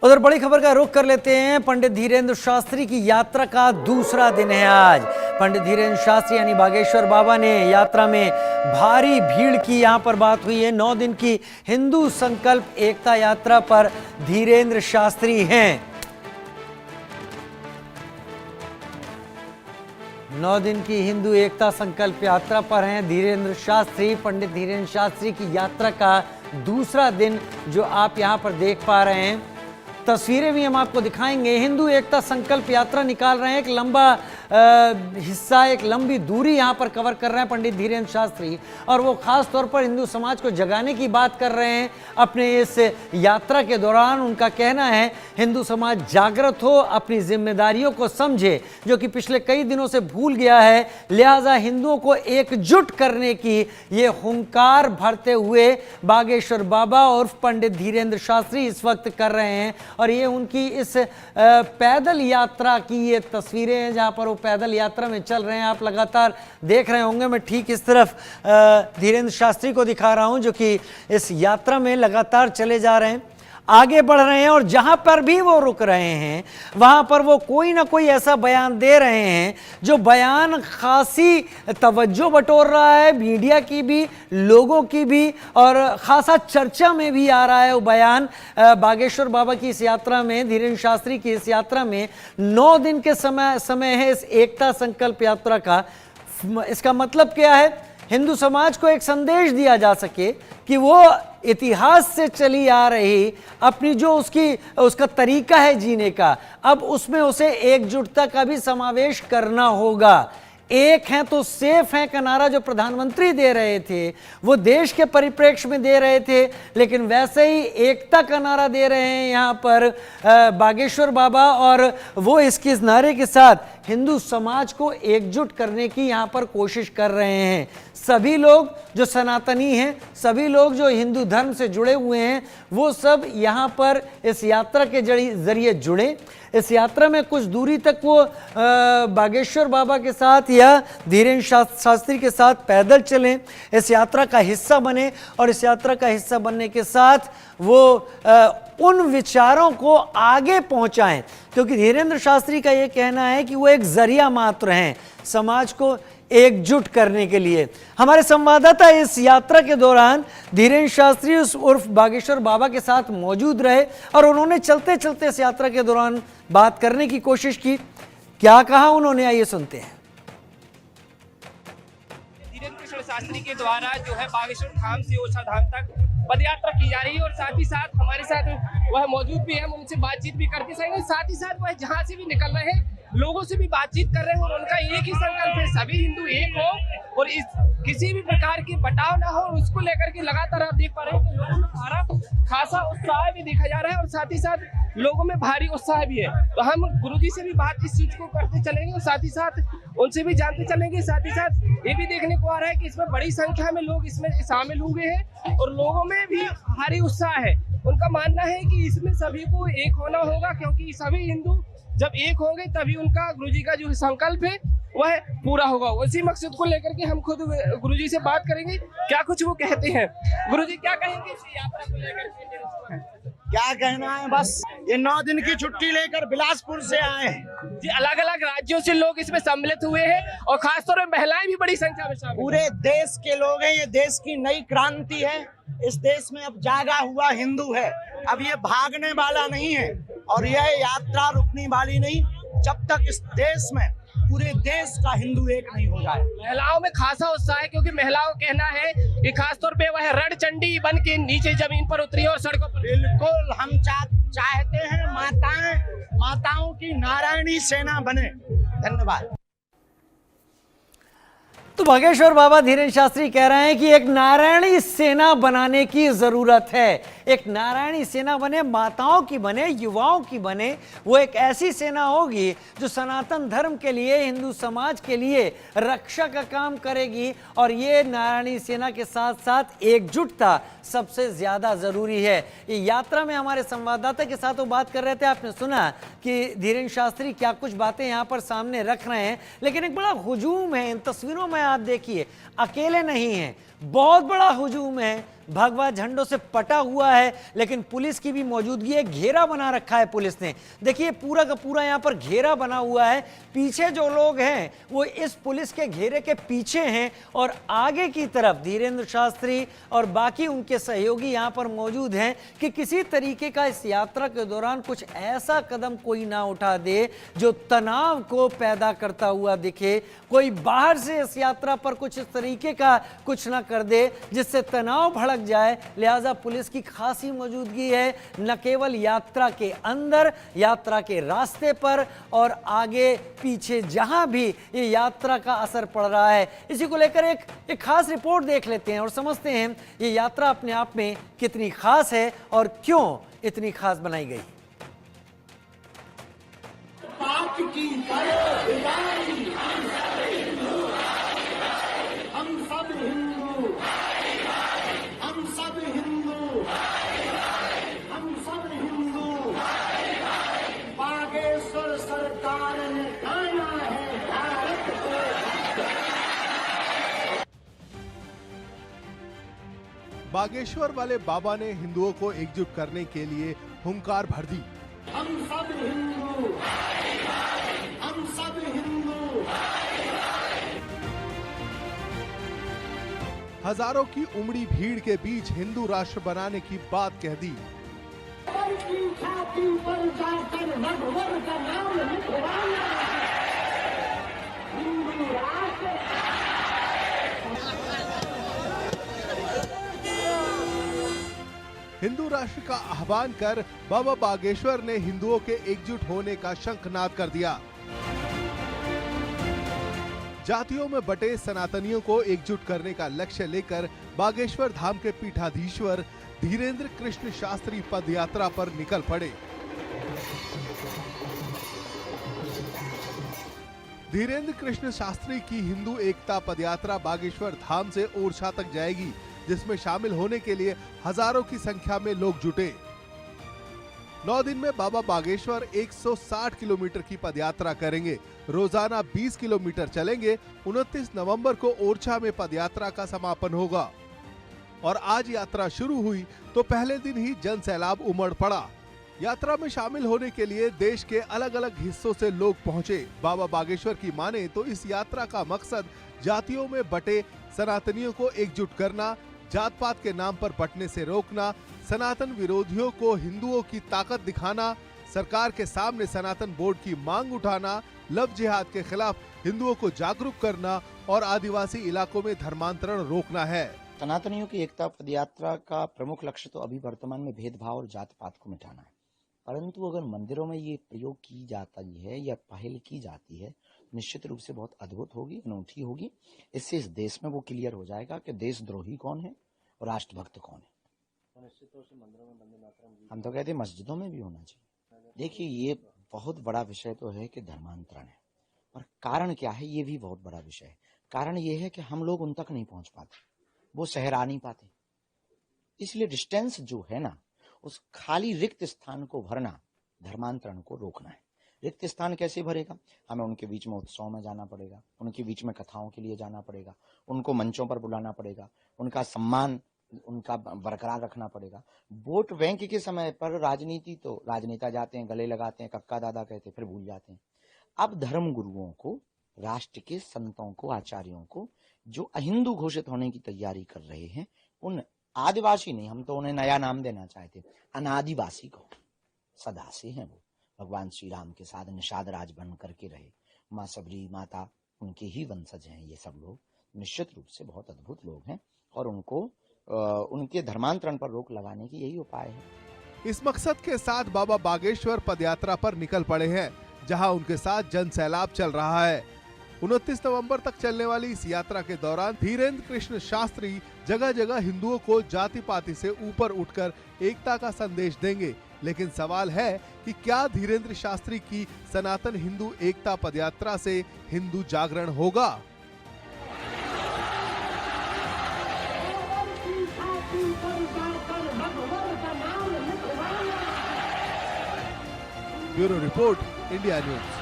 उधर बड़ी खबर का रुख कर लेते हैं। पंडित धीरेन्द्र शास्त्री की यात्रा का दूसरा दिन है आज। पंडित धीरेन्द्र शास्त्री यानी बागेश्वर बाबा ने यात्रा में भारी भीड़ की यहां पर बात हुई है। 9 दिन की हिंदू संकल्प एकता यात्रा पर धीरेन्द्र शास्त्री हैं। 9 दिन की हिंदू एकता संकल्प यात्रा पर हैं धीरेन्द्र शास्त्री। पंडित धीरेन्द्र शास्त्री की यात्रा का दूसरा दिन जो आप यहां पर देख पा रहे हैं, तस्वीरें भी हम आपको दिखाएंगे। हिंदू एकता संकल्प यात्रा निकाल रहे हैं, एक लंबा हिस्सा, एक लंबी दूरी यहां पर कवर कर रहे हैं पंडित धीरेन्द्र शास्त्री, और वो खास तौर पर हिंदू समाज को जगाने की बात कर रहे हैं अपने इस यात्रा के दौरान। उनका कहना है हिंदू समाज जागृत हो, अपनी जिम्मेदारियों को समझे जो कि पिछले कई दिनों से भूल गया है, लिहाजा हिंदुओं को एकजुट करने की ये हुंकार भरते हुए बागेश्वर बाबा और पंडित धीरेन्द्र शास्त्री इस वक्त कर रहे हैं। और ये उनकी इस पैदल यात्रा की ये तस्वीरें हैं जहां पर वो पैदल यात्रा में चल रहे हैं। आप लगातार देख रहे होंगे, मैं ठीक इस तरफ धीरेन्द्र शास्त्री को दिखा रहा हूं जो कि इस यात्रा में लगातार चले जा रहे हैं, आगे बढ़ रहे हैं, और जहां पर भी वो रुक रहे हैं वहां पर वो कोई ना कोई ऐसा बयान दे रहे हैं जो बयान खासी तवज्जो बटोर रहा है, मीडिया की भी, लोगों की भी, और खासा चर्चा में भी आ रहा है वो बयान। बागेश्वर बाबा की इस यात्रा में, धीरेन्द्र शास्त्री की इस यात्रा में 9 दिन के समय है इस एकता संकल्प यात्रा का। इसका मतलब क्या है? हिंदू समाज को एक संदेश दिया जा सके कि वो इतिहास से चली आ रही अपनी जो उसका तरीका है जीने का, अब उसमें उसे एकजुटता का भी समावेश करना होगा। एक हैं तो सेफ हैं का नारा जो प्रधानमंत्री दे रहे थे वो देश के परिप्रेक्ष्य में दे रहे थे, लेकिन वैसे ही एकता का नारा दे रहे हैं यहाँ पर बागेश्वर बाबा, और वो इसके नारे के साथ हिंदू समाज को एकजुट करने की यहाँ पर कोशिश कर रहे हैं। सभी लोग जो सनातनी हैं, सभी लोग जो हिंदू धर्म से जुड़े हुए हैं, वो सब यहाँ पर इस यात्रा के जरिए जुड़े। इस यात्रा में कुछ दूरी तक वो बागेश्वर बाबा के साथ या धीरेन्द्र शास्त्री के साथ पैदल चलें, इस यात्रा का हिस्सा बने, और इस यात्रा का हिस्सा बनने के साथ वो उन विचारों को आगे पहुंचाएं, क्योंकि धीरेन्द्र शास्त्री का ये कहना है कि वो एक जरिया मात्र हैं समाज को एकजुट करने के लिए। हमारे संवाददाता इस यात्रा के दौरान धीरेन्द्र शास्त्री उर्फ बागेश्वर बाबा के साथ मौजूद रहे और उन्होंने चलते चलते इस यात्रा के दौरान बात करने की कोशिश की। क्या कहा उन्होंने, आइए सुनते हैं। धीरेन्द्र शास्त्री के द्वारा जो है बागेश्वर धाम से ओछा धाम तक पदयात्रा की जा रही है, और साथ ही साथ हमारे साथ वह मौजूद भी है, हम उनसे बातचीत भी करते रहेंगे। साथ ही साथ वह जहाँ से भी निकल रहे हैं लोगों से भी बातचीत कर रहे हैं, और उनका एक ही संकल्प है, सभी हिंदू एक हो और इस किसी भी प्रकार की बटाव ना हो, और उसको लेकर के लगातार आप देख पा रहे हैं कि लोगों में खासा उत्साह भी देखा जा रहा है, और साथ ही साथ लोगों में भारी उत्साह भी है। तो हम गुरुजी से भी बात इस चीज को करते चलेंगे और साथ ही साथ उनसे भी जानते चलेंगे। साथ ही साथ ये भी देखने को आ रहा है कि इसमें बड़ी संख्या में लोग इसमें शामिल हुए हैं और लोगों में भी भारी उत्साह है। उनका मानना है कि इसमें सभी को एक होना होगा, क्योंकि सभी हिंदू जब एक होंगे तभी उनका गुरुजी का जो संकल्प है वह पूरा होगा। उसी मकसद को लेकर के हम खुद गुरुजी से बात करेंगे, क्या कुछ वो कहते हैं। गुरुजी क्या कहेंगे इस यात्रा को लेकर? क्या कहना है, बस ये 9 दिन की छुट्टी लेकर बिलासपुर से आए हैं जी। अलग अलग राज्यों से लोग इसमें सम्मिलित हुए हैं और खासतौर में महिलाएं भी बड़ी संख्या में शामिल। पूरे देश के लोग हैं, ये देश की नई क्रांति है। इस देश में अब जागा हुआ हिंदू है, अब ये भागने वाला नहीं है और यह यात्रा रुकने वाली नहीं जब तक इस देश में पूरे देश का हिंदू एक नहीं हो जाए। महिलाओं में खासा उत्साह है, क्योंकि महिलाओं का कहना है कि खासतौर पे वह रणचंडी बन के नीचे जमीन पर उतरी और सड़कों पर। बिल्कुल, हम चाहते हैं माताओं की नारायणी सेना बने। धन्यवाद। तो बागेश्वर बाबा धीरेन्द्र शास्त्री कह रहे हैं कि एक नारायणी सेना बनाने की जरूरत है, एक नारायणी सेना बने, माताओं की बने, युवाओं की बने। वो एक ऐसी सेना होगी जो सनातन धर्म के लिए, हिंदू समाज के लिए रक्षा का काम करेगी, और ये नारायणी सेना के साथ साथ एकजुटता सबसे ज्यादा जरूरी है। ये यात्रा में हमारे संवाददाता के साथ वो बात कर रहे थे, आपने सुना कि धीरेन्द्र शास्त्री क्या कुछ बातें यहाँ पर सामने रख रहे हैं, लेकिन एक बड़ा हुजूम है इन तस्वीरों में। आप देखिए, अकेले नहीं हैं, बहुत बड़ा हुजूम है, भगवा झंडों से पटा हुआ है, लेकिन पुलिस की भी मौजूदगी है। घेरा बना रखा है पुलिस ने। देखिए पूरा का पूरा यहाँ पर घेरा बना हुआ है। पीछे जो लोग हैं वो इस पुलिस के घेरे के पीछे हैं और आगे की तरफ धीरेन्द्र शास्त्री और बाकी उनके सहयोगी यहाँ पर मौजूद हैं कि किसी तरीके का इस यात्रा के दौरान कुछ ऐसा कदम कोई ना उठा दे जो तनाव को पैदा करता हुआ दिखे, कोई बाहर से इस यात्रा पर कुछ इस तरीके का कुछ ना कर दे जिससे तनाव भड़क जाए। लिहाजा पुलिस की खासी मौजूदगी है, न केवल यात्रा के अंदर, यात्रा के रास्ते पर और आगे पीछे जहां भी ये यात्रा का असर पड़ रहा है। इसी को लेकर एक खास रिपोर्ट देख लेते हैं और समझते हैं ये यात्रा अपने आप में कितनी खास है और क्यों इतनी खास बनाई गई। बागेश्वर सरकार ने आना है भारत को। बागेश्वर वाले बाबा ने हिंदुओं को एकजुट करने के लिए हुंकार भर दी। हम सब हिंदू, हम सब हिंदू। हजारों की उमड़ी भीड़ के बीच हिंदू राष्ट्र बनाने की बात कह दी। की छाती पर जाकर भगवान का नाम लिखवाना, हिंदू राष्ट्र। हिंदू राष्ट्र का आह्वान कर बाबा बागेश्वर ने हिंदुओं के एकजुट होने का शंखनाद कर दिया। जातियों में बटे सनातनियों को एकजुट करने का लक्ष्य लेकर बागेश्वर धाम के पीठाधीश्वर धीरेन्द्र कृष्ण शास्त्री पदयात्रा पर निकल पड़े। धीरेन्द्र कृष्ण शास्त्री की हिंदू एकता पदयात्रा बागेश्वर धाम से ओरछा तक जाएगी, जिसमें शामिल होने के लिए हजारों की संख्या में लोग जुटे। 9 दिन में बाबा बागेश्वर 160 किलोमीटर की पदयात्रा करेंगे। रोजाना 20 किलोमीटर चलेंगे। 29 नवंबर को ओरछा में पदयात्रा का समापन होगा और आज यात्रा शुरू हुई तो पहले दिन ही जन सैलाब उमड़ पड़ा। यात्रा में शामिल होने के लिए देश के अलग अलग हिस्सों से लोग पहुंचे। बाबा बागेश्वर की माने तो इस यात्रा का मकसद जातियों में बटे सनातनियों को एकजुट करना, जात पात के नाम पर बंटने से रोकना, सनातन विरोधियों को हिंदुओं की ताकत दिखाना, सरकार के सामने सनातन बोर्ड की मांग उठाना, लव जिहाद के खिलाफ हिंदुओं को जागरूक करना और आदिवासी इलाकों में धर्मांतरण रोकना है। सनातनियों की एकता पदयात्रा का प्रमुख लक्ष्य तो अभी वर्तमान में भेदभाव और जात पात को मिटाना है, परंतु अगर मंदिरों में ये प्रयोग की जाती है या पहल की जाती है, निश्चित रूप से बहुत अद्भुत होगी, अनूठी होगी। इससे इस देश में वो क्लियर हो जाएगा कि देशद्रोही कौन है और राष्ट्रभक्त कौन है। हम तो कहते हैं मस्जिदों में भी होना चाहिए। देखिए ये बहुत बड़ा विषय तो है कि धर्मांतरण है, और कारण क्या है ये भी बहुत बड़ा विषय है। कारण ये है कि हम लोग उन तक नहीं पहुंच पाते, वो शहर आ नहीं पाते, इसलिए डिस्टेंस जो है ना, उस खाली रिक्त स्थान को भरना, धर्मांतरण को रोकना है। रिक्त स्थान कैसे भरेगा? हमें उनके बीच में उत्सव में जाना पड़ेगा, उनके बीच में कथाओं के लिए जाना पड़ेगा, उनको मंचों पर बुलाना पड़ेगा, उनका सम्मान उनका बरकरार रखना पड़ेगा। वोट बैंक के समय पर राजनीति तो राजनेता जाते हैं, गले लगाते हैं, कक्का दादा कहते हैं, फिर भूल जाते हैं। अब धर्म गुरुओं को, राष्ट्र के संतों को, आचार्यों को, जो अहिंदू घोषित होने की तैयारी कर रहे हैं, उन आदिवासी नहीं, हम तो उन्हें नया नाम देना चाहते, अनादिवासी को, सदा से हैं वो, भगवान श्री राम के साथ निषाद राज बन करके रहे, माँ सबरी माता उनके ही वंशज हैं ये सब लोग। निश्चित रूप से बहुत अद्भुत लोग हैं और उनको उनके धर्मांतरण पर रोक लगाने की यही उपाय है। इस मकसद के साथ बाबा बागेश्वर पदयात्रा पर निकल पड़े हैं, जहां उनके साथ जन सैलाब चल रहा है। 29 नवंबर तक चलने वाली इस यात्रा के दौरान धीरेन्द्र कृष्ण शास्त्री जगह जगह हिंदुओं को जाति पाति से ऊपर उठकर एकता का संदेश देंगे। लेकिन सवाल है कि क्या धीरेन्द्र शास्त्री की सनातन हिंदू एकता पदयात्रा से हिंदू जागरण होगा? Bureau report, India news.